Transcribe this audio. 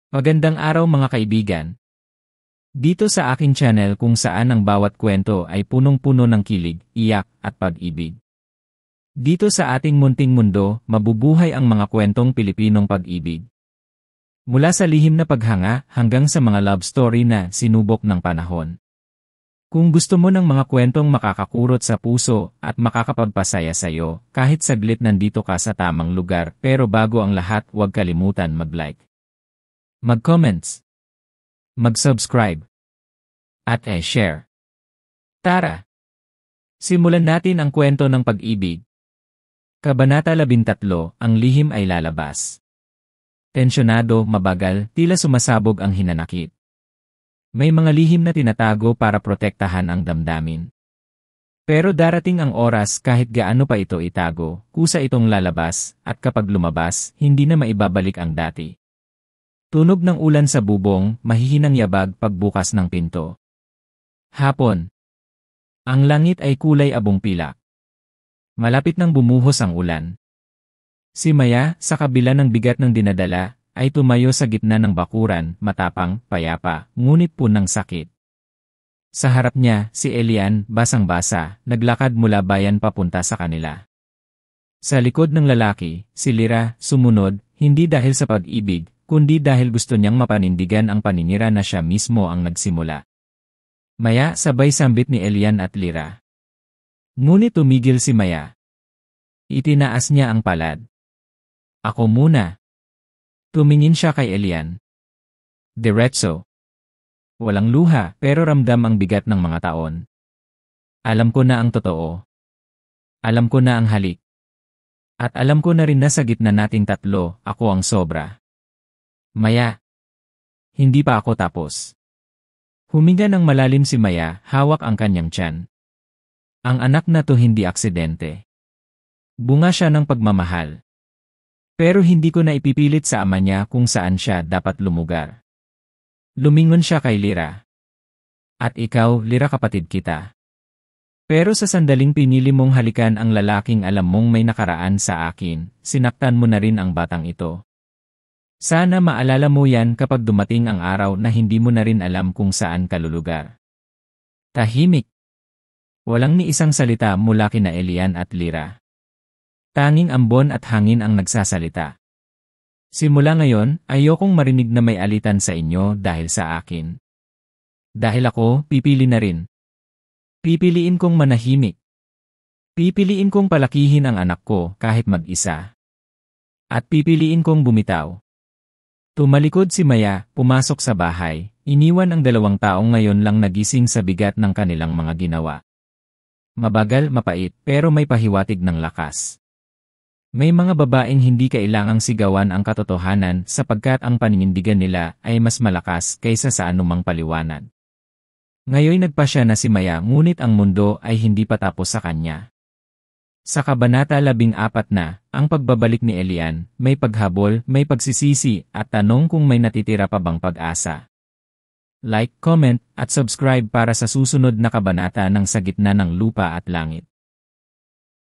Magandang araw mga kaibigan. Dito sa aking channel kung saan ang bawat kwento ay punong-puno ng kilig, iyak, at pag-ibig. Dito sa ating munting mundo, mabubuhay ang mga kwentong Pilipinong pag-ibig. Mula sa lihim na paghanga hanggang sa mga love story na sinubok ng panahon. Kung gusto mo ng mga kwentong makakakurot sa puso at makakapagpasaya sa iyo, kahit saglit nandito ka sa tamang lugar, pero bago ang lahat, huwag kalimutan mag-like, mag-comments, mag-subscribe, at share. Tara! Simulan natin ang kwento ng pag-ibig. Kabanata 13, ang lihim ay lalabas. Tensyonado, mabagal, tila sumasabog ang hinanakit. May mga lihim na tinatago para protektahan ang damdamin. Pero darating ang oras kahit gaano pa ito itago, kusa itong lalabas, at kapag lumabas, hindi na maibabalik ang dati. Tunog ng ulan sa bubong, mahihinang yabag pagbukas ng pinto. Hapon. Ang langit ay kulay abong pilak. Malapit nang bumuhos ang ulan. Si Maya, sa kabila ng bigat ng dinadala, ay tumayo sa gitna ng bakuran, matapang, payapa, ngunit punang sakit. Sa harap niya, si Elian, basang-basa, naglakad mula bayan papunta sa kanila. Sa likod ng lalaki, si Lyra, sumunod, hindi dahil sa pag-ibig, kundi dahil gusto niyang mapanindigan ang paninira na siya mismo ang nagsimula. Maya, sabay sambit ni Elian at Lyra. Ngunit tumigil si Maya. Itinaas niya ang palad. Ako muna. Tumingin siya kay Elian. Diretso. Walang luha, pero ramdam ang bigat ng mga taon. Alam ko na ang totoo. Alam ko na ang halik. At alam ko na rin na sa gitna nating tatlo, ako ang sobra. Maya. Hindi pa ako tapos. Huminga ng malalim si Maya, hawak ang kanyang tiyan. Ang anak na to hindi aksidente. Bunga siya ng pagmamahal. Pero hindi ko na ipipilit sa ama niya kung saan siya dapat lumugar. Lumingon siya kay Lyra. At ikaw, Lyra, kapatid kita. Pero sa sandaling pinili mong halikan ang lalaking alam mong may nakaraan sa akin, sinaktan mo na rin ang batang ito. Sana maalala mo yan kapag dumating ang araw na hindi mo na rin alam kung saan ka lulugar. Tahimik. Walang ni isang salita mula kina Elian at Lyra. Tanging ambon at hangin ang nagsasalita. Simula ngayon, ayokong marinig na may alitan sa inyo dahil sa akin. Dahil ako, pipili na rin. Pipiliin kong manahimik. Pipiliin kong palakihin ang anak ko kahit mag-isa. At pipiliin kong bumitaw. Tumalikod si Maya, pumasok sa bahay, iniwan ang dalawang taong ngayon lang nagising sa bigat ng kanilang mga ginawa. Mabagal, mapait, pero may pahiwatig ng lakas. May mga babaeng hindi kailangang sigawan ang katotohanan sapagkat ang paninindigan nila ay mas malakas kaysa sa anumang paliwanag. Ngayon nagpasya na si Maya ngunit ang mundo ay hindi pa tapos sa kanya. Sa Kabanata 14 na, ang pagbabalik ni Elian, may paghabol, may pagsisisi, at tanong kung may natitira pa bang pag-asa. Like, comment, at subscribe para sa susunod na kabanata ng Sa Gitna ng Lupa at Langit.